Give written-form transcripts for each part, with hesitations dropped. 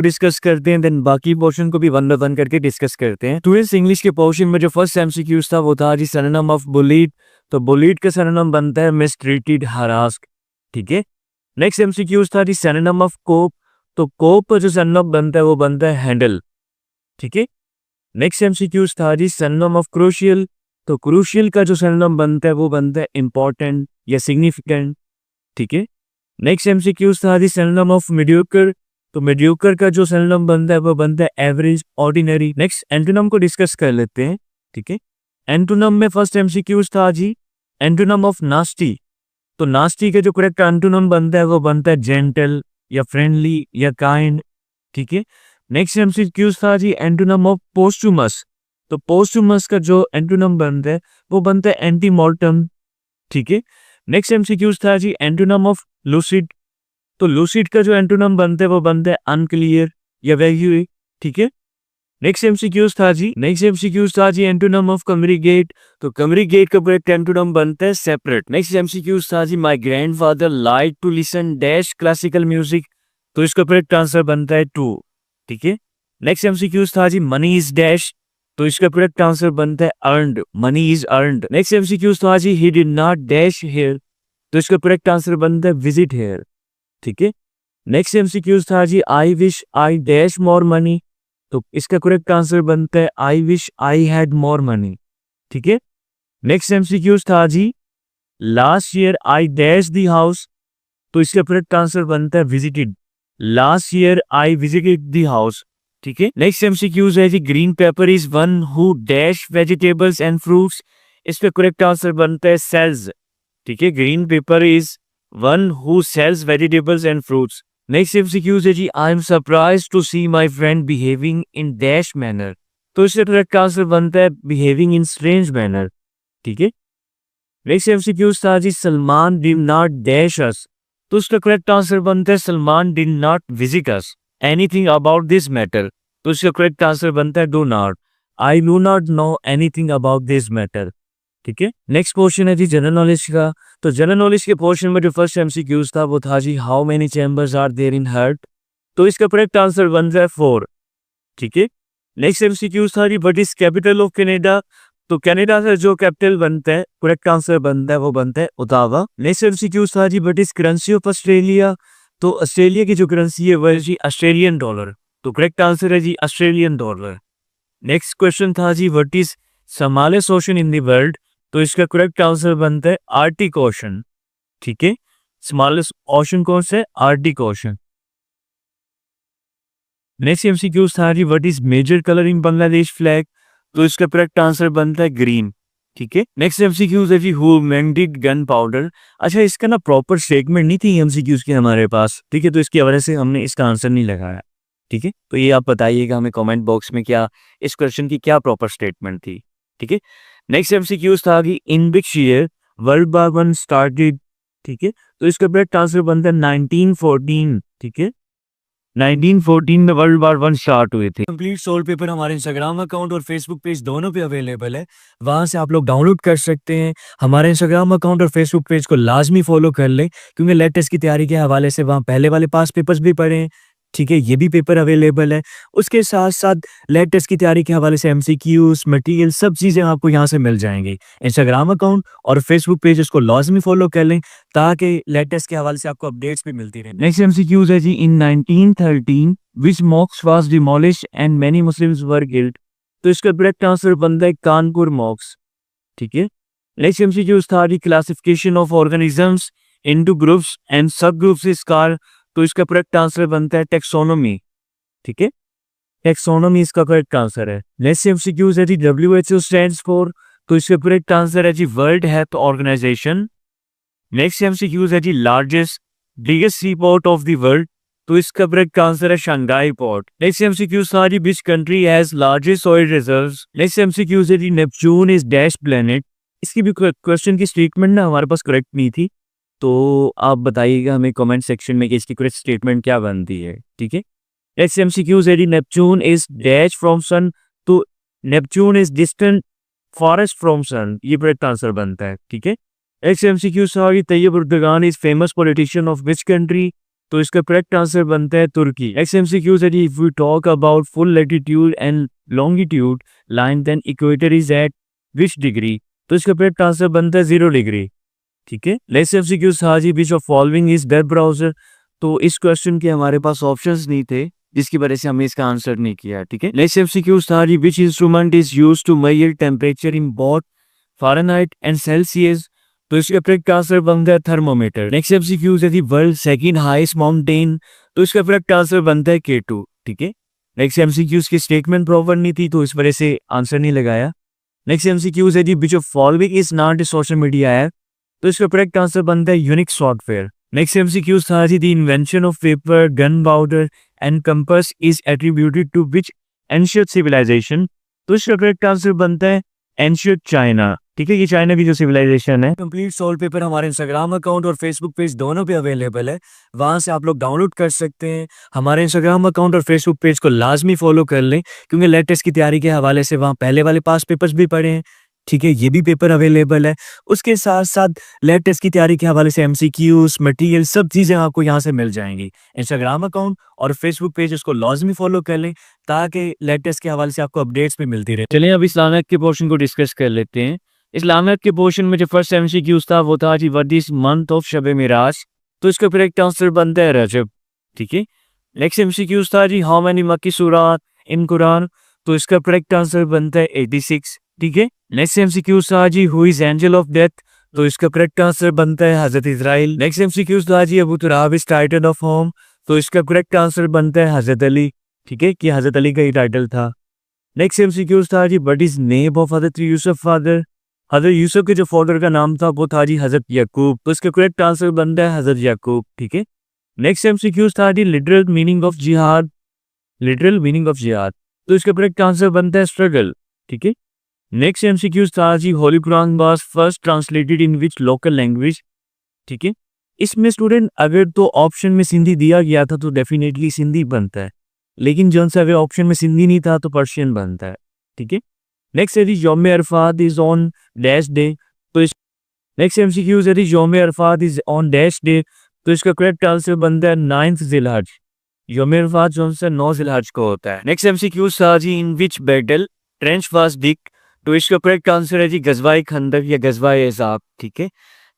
Discuss करते हैं, then बाकी पोर्शन को भी वन बाय वन करके डिस्कस करते हैं। स्टूडेंट्स इंग्लिश के पोर्शन में जो फर्स्ट एमसीक्यूज था वो था जी सिनोनिम ऑफ बुलीड। तो बुलीड का सिनोनिम बनता है मिसट्रीटेड, हरास्ड। ठीक है। नेक्स्ट एमसीक्यूज था जी सिनोनिम ऑफ कोप। तो कोप का जो सिनोनिम बनता है वो बनता है हैंडल। ठीक है। नेक्स्ट एमसीक्यूज था जी सिनोनिम ऑफ क्रूशियल। तो क्रूशियल का जो सिनोनिम बनता है वो बनता है इंपॉर्टेंट या सिग्निफिकेंट। ठीक है। नेक्स्ट एमसीक्यूज था जी सिनोनिम ऑफ मीडियोकर। तो मीडियोकर का जो सिनोनिम बनता है वो बनता है एवरेज, ऑर्डिनरी। नेक्स्ट एंटोनिम को डिस्कस कर लेते हैं। ठीक है। एंटोनिम में फर्स्ट एमसीक्यूज था जी एंटोनिम ऑफ नास्टी। तो नास्टी का जो करेक्ट एंटोनिम बनता है वो बनता है जेंटल या फ्रेंडली या काइंड। ठीक है। नेक्स्ट एमसीक्यूज था जी एंटोनिम ऑफ पोस्टुमस। तो पोस्टुमस का जो एंटोनिम बनता है वो बनता है एंटीमॉर्टम। ठीक है। नेक्स्ट एमसीक्यूज था जी एंटोनिम ऑफ लूसिड। तो लूसिड का जो एंटोनिम बनता है वो बनता है अनक्लियर या वैग्यूए। ठीक है। नेक्स्ट एमसीक्यूज था जी एंटोनिम ऑफ कम्युनिकेट। तो कम्युनिकेट का करेक्ट एंटोनिम बनता है सेपरेट। नेक्स्ट एमसीक्यूज था जी my grandfather like to listen dash classical music. तो इसका करेक्ट आंसर बनता है 2। ठीक है। नेक्स्ट एमसीक्यूज था जी मनी इज डैश। तो इसका करेक्ट आंसर बनता है earned, money is earned. Next MCQs था जी he did not dash hear. तो इसका करेक्ट आंसर बनता है विजिट हियर। ठीक है। नेक्स्ट एमसीक्यूज था जी I wish I dash more money. तो इसका करेक्ट आंसर बनता है I wish I had more money. ठीक है। नेक्स्ट एमसीक्यूज था जी last year I dash the house. तो इसका करेक्ट आंसर बनता है visited, last year I visited the house. ठीक है। नेक्स्ट एमसीक्यूज है जी green paper is one who dash vegetables and fruits. इसका करेक्ट आंसर बनता है सेल्स। ठीक है। Green paper is one who sells vegetables and fruits. Next MCQs है जी I am surprise to see my friend behaving in dash manner. तो इसका correct answer बनता है बिहेविंग इन स्ट्रेंज मैनर। ठीक है। नेक्स्ट एमसीक्यूज था जी सलमान डिड नॉट डैश अस। तो इसका करेक्ट आंसर बनता है Salman did not visit us anything about this matter. तो इसका करेक्ट आंसर बनता है do not, I do not know anything about this matter. ठीक है। नेक्स्ट क्वेश्चन है जी जनरल नॉलेज का। तो जनरल नॉलेज के पोर्शन में जो फर्स्ट एमसीक्यूज था वो था जी how many chambers are there in heart. तो इसका करेक्ट आंसर बन रहा है 4। ठीक है। नेक्स्ट एमसीक्यूज था जी what is capital of Canada. तो कनाडा का जो कैपिटल बनता है करेक्ट आंसर बनता है वो बनता है ओटावा। नेक्स्ट एमसीक्यूज था जी what is currency of Australia. तो ऑस्ट्रेलिया की जो करेंसी है वह है जी ऑस्ट्रेलियन डॉलर। तो करेक्ट आंसर है जी ऑस्ट्रेलियन डॉलर। नेक्स्ट क्वेश्चन था जी what is smallest ocean in the world. तो इसका करेक्ट आंसर बनता है आर्टिक ओशन। ठीक है। स्मॉलेस्ट ओशन कौन सा है? Arctic ocean. नेक्स्ट एमसीक्यूज था जी what is major colour in Bangladesh flag. तो इसका करेक्ट आंसर बनता है ग्रीन। ठीक है। नेक्स्ट एमसीक्यूज है जी हु इन्वेंटेड गन पाउडर। अच्छा, इसका ना प्रॉपर स्टेटमेंट नहीं थी एमसीक्यूज की हमारे पास। ठीक है। तो इसकी वजह से हमने इसका आंसर नहीं लगाया। ठीक है। तो ये आप बताइएगा हमें कमेंट बॉक्स में क्या इस क्वेश्चन की क्या प्रॉपर स्टेटमेंट थी। ठीक है। नेक्स्ट एमसीक्यूज था कि in which year world war 1 started. ठीक है। तो इसका करेक्ट आंसर बनता है 1914। ठीक है। 1914 में वर्ल्ड वार 1 स्टार्ट हुए थे। कंप्लीट सोल्व पेपर हमारे इंस्टाग्राम अकाउंट और फेसबुक पेज दोनों पे अवेलेबल है, वहां से आप लोग डाउनलोड कर सकते हैं। हमारे इंस्टाग्राम अकाउंट और फेसबुक पेज को लाजमी फॉलो कर लें, क्योंकि लेटेस्ट की तैयारी के हवाले से वहाँ पहले वाले पास पेपर्स भी पढ़े हैं। ठीक है। ये भी पेपर अवेलेबल है। उसके साथ साथ लेटेस्ट की तैयारी के हवाले से एमसीक्यूज, मटेरियल, सब चीज़ें आपको यहाँ से मिल जाएंगी। इंस्टाग्राम अकाउंट और फेसबुक पेज इसको लाजमी फॉलो कर लें, ताकि लेटेस्ट के हवाले से आपको अपडेट्स भी मिलती रहे। नेक्स्ट एमसीक्यूज है जी इन 1913 विच मॉक्स was demolished and many Muslims were killed. तो इसका करेक्ट आंसर बनता है कानपुर मॉक्स। ठीक है। नेक्स्ट एमसीक्यूज था जी classification of organisms into groups and sub groups is called. तो इसका करेक्ट आंसर बनता है टेक्सोनोमी। ठीक है। टेक्सोनोमी इसका करेक्ट आंसर है। नेक्स्ट एमसीक्यूज है जी WHO स्टैंड्स फॉर। तो इसका करेक्ट आंसर है जी world health organisation. Next MCQs है जी largest biggest sea port of the world. तो इसका करेक्ट आंसर है शंघाई पोर्ट। नेक्स्ट एमसीक्यूज था जी which country has largest oil reserves. Next MCQs है जी नेपच्यून इज डैश प्लेनेट। इसकी भी क्वेश्चन की स्टेटमेंट ना हमारे पास करेक्ट नहीं थी, तो आप बताइएगा हमें कमेंट सेक्शन में कि इसकी करेक्ट स्टेटमेंट क्या बनती है। ठीक है। नेक्स्ट एमसीक्यूज है जी Neptune is dash from sun. तो Neptune is distant forest from sun, ये करेक्ट आंसर बनता है। ठीक है। नेक्स्ट एमसीक्यूज है Tayyip Erdogan is famous politician of which country. तो इसका करेक्ट आंसर बनता है तुर्की। नेक्स्ट एमसीक्यूज है जी, if we talk about full latitude and longitude line then equator is at which degree, तो इसका करेक्ट आंसर बनता है 0 डिग्री। ठीक है। नेक्स्ट एमसीक्यूज था जी, which of following is web browser, तो इस क्वेश्चन के हमारे पास ऑप्शंस नहीं थे, जिसकी वजह से हमने इसका आंसर नहीं किया। ठीक है। नेक्स्ट एमसीक्यूज था जी, which instrument is used to measure temperature in both Fahrenheit and Celsius, तो इसका करेक्ट आंसर बनता है थर्मोमीटर। नेक्स्ट एमसीक्यूज है जी, वर्ल्ड सेकंड हाईएस्ट माउंटेन, तो इसका करेक्ट आंसर बनता है K2। ठीक है। नेक्स्ट एमसीक्यूज की स्टेटमेंट प्रॉपर नहीं थी, तो इस वजह से आंसर नहीं लगाया। नेक्स्ट एमसीक्यूज है जी, which of following is not a social media app, तो इसका करेक्ट आंसर बनता है यूनिक सॉफ्टवेयर। नेक्स्ट एमसीक्यूज था जी, the invention of paper, gunpowder and compass is attributed to which ancient civilization, तो इसका करेक्ट आंसर बनता है एंशियंट चाइना। ठीक है, ये चाइना की जो सिविलाइजेशन है। कंप्लीट सोल्व पेपर हमारे इंस्टाग्राम अकाउंट और फेसबुक पेज दोनों पे अवेलेबल है, वहां से आप लोग डाउनलोड कर सकते हैं। हमारे इंस्टाग्राम अकाउंट और फेसबुक पेज को लाजमी फॉलो कर लें, क्योंकि लेटेस्ट की तैयारी के हवाले से वहाँ पहले वाले पास पेपर्स भी पढ़े हैं। ठीक है, ये भी पेपर अवेलेबल है। उसके साथ साथ लेटेस्ट की तैयारी के हवाले से एमसीक्यूज, मटेरियल, सब चीज़ें आपको यहाँ से मिल जाएंगी। इंस्टाग्राम अकाउंट और फेसबुक पेज इसको लाजमी फॉलो कर लें, ताकि लेटेस्ट के हवाले से आपको अपडेट्स भी मिलती रहे। चलिए अब इस्लामिक के पोर्शन को डिस्कस कर लेते हैं। इस्लामिक के पोर्शन में जो फर्स्ट एमसीक्यूज था वो था जी, व्हाट इज मंथ ऑफ शब मिराज, तो इसका करेक्ट आंसर बनता है रजब। ठीक है। नेक्स्ट एमसीक्यूज था जी, हाउ मेनी मक्की सूरात इन कुरान, तो इसका करेक्ट आंसर बनता है 86। ठीक है। नेक्स्ट एमसीक्यूज था जी, who is angel of death, तो इसका करेक्ट आंसर बनता है हजरत इजराइल। नेक्स्ट एमसीक्यूज था जी, Abu Turab is title of home, तो इसका करेक्ट आंसर बनता है हजरत अली। ठीक है, कि हजरत अली का ही टाइटल था। नेक्स्ट एमसीक्यूज था जी, what is name of Hazrat Yusuf father, हजरत यूसुफ के जो फादर का नाम था वो था जी हजरत याकूब, तो इसका करेक्ट आंसर बनता है हजरत याकूब। ठीक है। नेक्स्ट एमसीक्यूज था जी, लिटरल मीनिंग ऑफ जिहाद, लिटरल मीनिंग ऑफ जिहाद, तो इसका करेक्ट आंसर बनता है स्ट्रगल। ठीक है। नेक्स्ट एमसीक्यूज था जी, holy Quran was first translated in which local language. ठीक है। इसमें स्टूडेंट अगर तो ऑप्शन में सिंधी दिया गया था तो डेफिनेटली सिंधी बनता है, लेकिन जौन सा अगर ऑप्शन में सिंधी नहीं था तो पर्शियन बनता है। ठीक है। नेक्स्ट है जी, यौम Arfat is on dash day, तो इस नेक्स्ट एमसीक्यूज है जी, यौम Arfat is on dash day, तो इसका करेक्ट आंसर बनता है 9 जिलहज। यौम अरफात जौन सा 9 जिलहज को होता है। नेक्स्ट एमसीक्यूज था जी, इन विच बैटल ट्रेंच वाज डिग, तो इसका करेक्ट आंसर है जी गजवाए खंदक या गजवाए एज़ाब। ठीक है।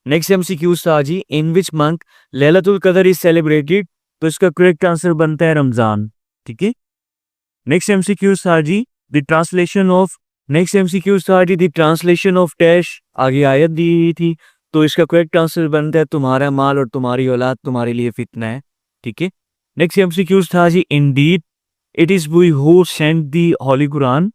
नेक्स्ट एमसीक्यूज था जी, इन विच मंथ लैलतुल कदर इज सेलिब्रेटेड, तो इसका करेक्ट आंसर बनता है रमजान। ठीक है। नेक्स्ट एमसीक्यूज था जी, the translation of, next MCQs था जी, द ट्रांसलेशन ऑफ डैश, आगे आयत दी थी, तो इसका करेक्ट आंसर बनता है तुम्हारा माल और तुम्हारी औलाद तुम्हारे लिए फितना है। ठीक है। नेक्स्ट एमसीक्यूज था जी, indeed it is we who sent the holy Quran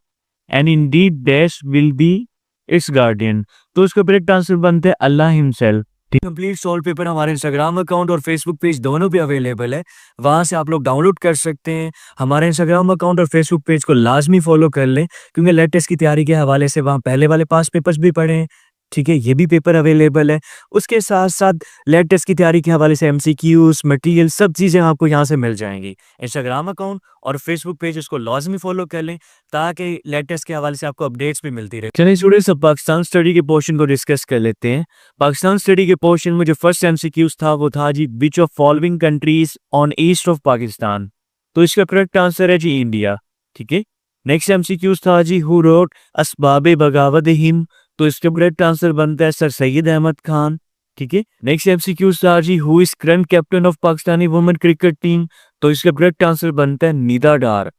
and indeed dash will be its guardian, तो इसका करेक्ट आंसर बनता है Allah himself. Complete solve paper हमारे इंस्टाग्राम अकाउंट और फेसबुक पेज दोनों पे अवेलेबल है, वहां से आप लोग डाउनलोड कर सकते हैं। हमारे इंस्टाग्राम अकाउंट और फेसबुक पेज को लाजमी फॉलो कर लें, क्योंकि लेटेस्ट की तैयारी के हवाले से वहाँ पहले वाले पास पेपर्स भी पढ़े हैं। ठीक है, ये भी पेपर अवेलेबल है। उसके साथ साथ लेटेस्ट की तैयारी के हवाले से एमसीक्यूज, मटेरियल, सब चीज़ें आपको यहाँ से मिल जाएंगी। इंस्टाग्राम अकाउंट और फेसबुक पेज उसको लाजमी फॉलो कर लें, ताकि लेटेस्ट के हवाले से आपको अपडेट्स भी मिलती रहे। चलिए स्टूडेंट्स, अब पाकिस्तान स्टडी के पोर्शन को डिस्कस कर लेते हैं। पाकिस्तान स्टडी के पोर्शन में जो फर्स्ट एमसीक्यूज था वो था जी, which of following countries on east of Pakistan, तो इसका करेक्ट आंसर है जी इंडिया। ठीक है। नेक्स्ट एमसीक्यूज था जी, हु रोट असबाबे बगावत हिम, तो इसका करेक्ट आंसर बनता है सर सैयद अहमद खान। ठीक है। नेक्स्ट एमसीक्यूज था जी, who is current captain of Pakistani women cricket team, तो इसका करेक्ट आंसर बनता है निदा डार।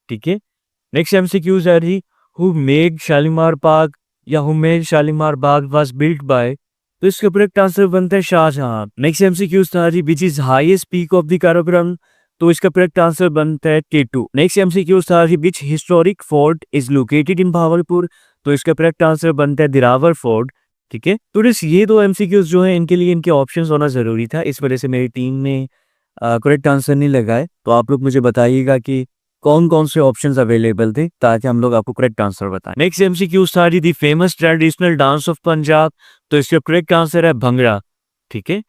ठीक है। नेक्स्ट एमसीक्यूज है जी, हु मेड शालीमार बाग या who made Shalimar Bagh was built by, तो इसका करेक्ट आंसर बनता है शाहजहां। नेक्स्ट एमसीक्यूज था जी, which is highest peak of the Karakoram, तो इसका करेक्ट आंसर बनता है K2। नेक्स्ट एमसीक्यूज था जी, which historic fort is located in Bahawalpur, तो इसका करेक्ट आंसर बनता है दिरावर फोर्ट। ठीक है। तो ये दो एमसीक्यूज जो हैं इनके लिए इनके ऑप्शंस होना जरूरी था, इस वजह से मेरी टीम ने करेक्ट आंसर नहीं लगाए। तो आप लोग मुझे बताइएगा कि कौन कौन से ऑप्शंस अवेलेबल थे, ताकि हम लोग आपको करेक्ट आंसर बताएं। नेक्स्ट एमसीक्यूज था जी, the famous traditional dance of Punjab, तो इसका करेक्ट आंसर है भंगड़ा। ठीक है।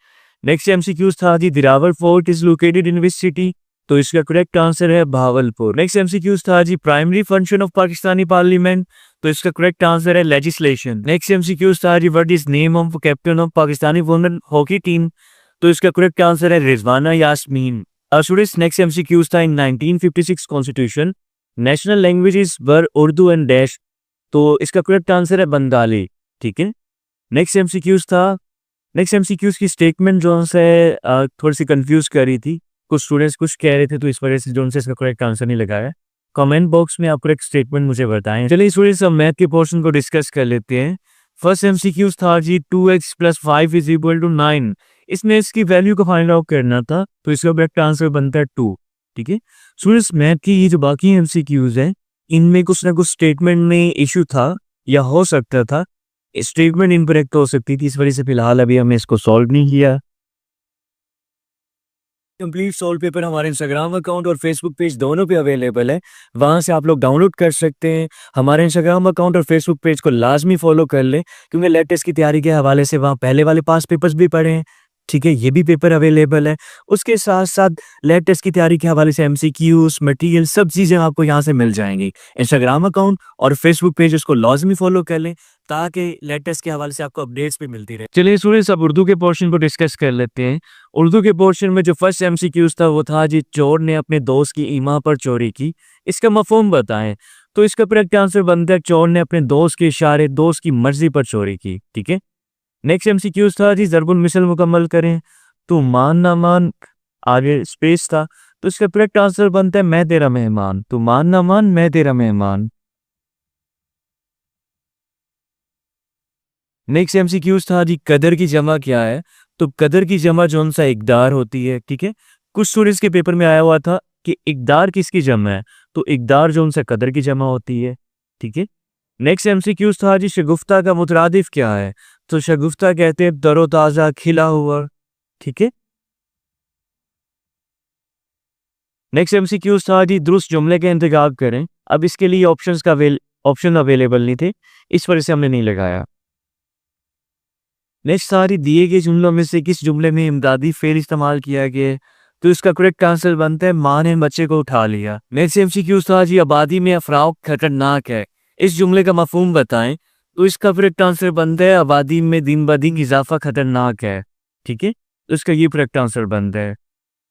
नेक्स्ट एमसीक्यूज था जी, Derawar fort is located in which city, तो इसका करेक्ट आंसर है भावलपुर। नेक्स्ट एमसीक्यूज था जी, primary function of Pakistani parliament, तो इसका करेक्ट आंसर है लेजिस्लेशन। नेक्स्ट एमसीक्यूज था जी, what is name of captain of Pakistani women hockey team, तो इसका करेक्ट आंसर है Rizwana Yasmeen. Students, next MCQs था in 1956 constitution national languages were Urdu and dash. तो इसका करेक्ट आंसर है बंगाली। ठीक है, नेक्स्ट एमसीक्यूज की स्टेटमेंट जो है थोड़ी सी कंफ्यूज कर रही थी, कुछ स्टूडेंट्स कुछ कह रहे थे, तो इस वजह से जो इसका करेक्ट आंसर नहीं लगाया। कमेंट बॉक्स में आप करेक्ट स्टेटमेंट मुझे बताएं। चलिए स्टूडेंट्स, अब मैथ के पोर्शन को डिस्कस कर लेते हैं। फर्स्ट एमसीक्यूज था जी 2x + 5 = 9। इसमें इसकी वैल्यू को फाइंड आउट करना था, तो इसका करेक्ट आंसर बनता है 2। ठीक है स्टूडेंट्स, मैथ की ये जो बाकी एमसीक्यूज है इनमें कुछ ना कुछ स्टेटमेंट में इशू था या हो सकता था स्टेटमेंट इनकरेक्ट हो सकती थी, इस वजह से फिलहाल अभी हमने इसको सॉल्व नहीं किया। कंप्लीट सॉल्व पेपर हमारे इंस्टाग्राम अकाउंट और फेसबुक पेज दोनों पे अवेलेबल है, वहां से आप लोग डाउनलोड कर सकते हैं। हमारे इंस्टाग्राम अकाउंट और फेसबुक पेज को लाजमी फॉलो कर लें, क्योंकि लेटेस्ट की तैयारी के हवाले से वहाँ पहले वाले पास पेपर्स भी पढ़े हैं। ठीक है, ये भी पेपर अवेलेबल है। उसके साथ साथ लेटेस्ट की तैयारी के हवाले से एमसीक्यूज मटेरियल सब चीज़ें आपको यहाँ से मिल जाएंगी। इंस्टाग्राम अकाउंट और फेसबुक पेज उसको लाजमी फॉलो कर लें, ताकि लेटेस्ट के हवाले से आपको अपडेट्स भी मिलती रहे। चलिए स्टूडेंट्स, अब उर्दू के पोर्शन को डिस्कस कर लेते हैं। उर्दू के पोर्शन में जो फर्स्ट एमसीक्यूज था वो था जी चोर ने अपने दोस्त की ईमा पर चोरी की, इसका मफहूम बताएं। तो इसका करेक्ट आंसर बनता है चोर ने अपने दोस्त के इशारे दोस्त की मर्जी पर चोरी की। ठीक है, नेक्स्ट एमसीक्यूज था जी ज़रबुल मिसल मुकम्मल करें। तो मान ना मान आगे स्पेस था, तो इसका करेक्ट आंसर बनता है मैं तेरा मेहमान। तो मान ना मान मैं तेरा मेहमान। नेक्स्ट एमसीक्यूज था जी कदर की जमा क्या है। तो कदर की जमा जो सा इकदार होती है। ठीक है, कुछ स्टूडेंट्स के पेपर में आया हुआ था कि इकदार किसकी जमा है, तो इकदार जो सा कदर की जमा होती है। ठीक है, नेक्स्ट एमसीक्यूज था जी शगुफ्ता का मुतरादिफ क्या है। तो शगुफ्ता कहते हैं तरोताज़ा खिला हुआ। ठीक है, नेक्स्ट एमसीक्यूज था जी दुरुस्त जुमले का इंतखाब करें। अब इसके लिए ऑप्शन अवेलेबल नहीं थे, इस वजह से हमने नहीं लगाया। नेक्स्ट सारी दिए गए जुमलों में से किस जुमले में इमदादी फेल इस्तेमाल किया गया है। तो इसका करेक्ट आंसर बनता है माँ ने बच्चे को उठा लिया। नेक्स्ट एमसीक्यूज था जी आबादी में अफराव खतरनाक है, इस जुमले का मफहूम बताएं। तो इसका करेक्ट आंसर बनता है आबादी में दिन ब दिन इजाफा खतरनाक है। ठीक है, तो इसका ये करेक्ट आंसर बनता है।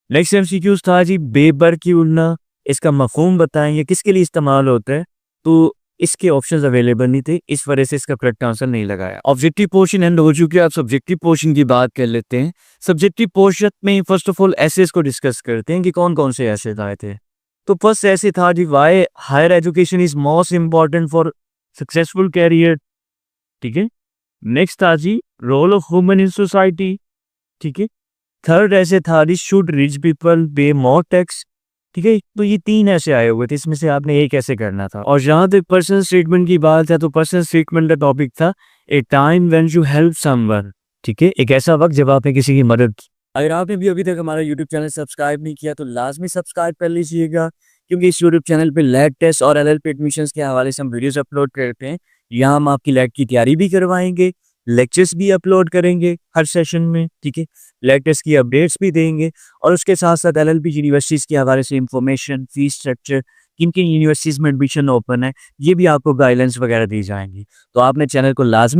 नेक्स्ट एमसीक्यूज था जी बेबर की उड़ना, इसका मफहूम बताएं, ये किसके लिए इस्तेमाल होता है। तो इसके ऑप्शंस अवेलेबल नहीं थे, इस वजह से इसका करेक्ट आंसर नहीं लगाया। ऑब्जेक्टिव पोर्शन एंड हो चुके, आप सब्जेक्टिव पोर्शन की बात कर लेते हैं। सब्जेक्टिव पोर्शन में फर्स्ट ऑफ ऑल एसेस को डिस्कस करते हैं कि कौन कौन से एसेस आए थे। तो फर्स्ट ऐसे था जी why higher education is most important for successful career. ठीक है, नेक्स्ट था जी role of women in society. ठीक है, थर्ड ऐसे था जी शुड रिच पीपल पे मोर टैक्स। ठीक है, तो ये 3 ऐसे आए हुए थे, इसमें से आपने एक ऐसे करना था। और जहां तक पर्सनल स्टेटमेंट की बात है, तो पर्सनल स्टेटमेंट का टॉपिक था ए time when you help someone. ठीक है, एक ऐसा वक्त जब आपने किसी की मदद की। अगर आपने भी अभी तक हमारा यूट्यूब चैनल सब्सक्राइब नहीं किया तो लाजमी सब्सक्राइब कर लीजिएगा, क्योंकि इस यूट्यूब चैनल पे लैट टेस्ट और एलएलपी एडमिशंस के हवाले से हम वीडियोस अपलोड करते हैं। यहाँ हम आपकी लैट की तैयारी भी करवाएंगे, लेक्चर्स भी अपलोड करेंगे हर सेशन में। ठीक है, लेटेस्ट की अपडेट्स भी देंगे, और उसके साथ साथ एलएलपी यूनिवर्सिटीज़ के हवाले से इंफॉर्मेशन, फीस स्ट्रक्चर, किन किन यूनिवर्सिटीज़ में एडमिशन ओपन है, ये भी आपको गाइडेंस वगैरह दी जाएंगी। तो आपने चैनल को लाजमी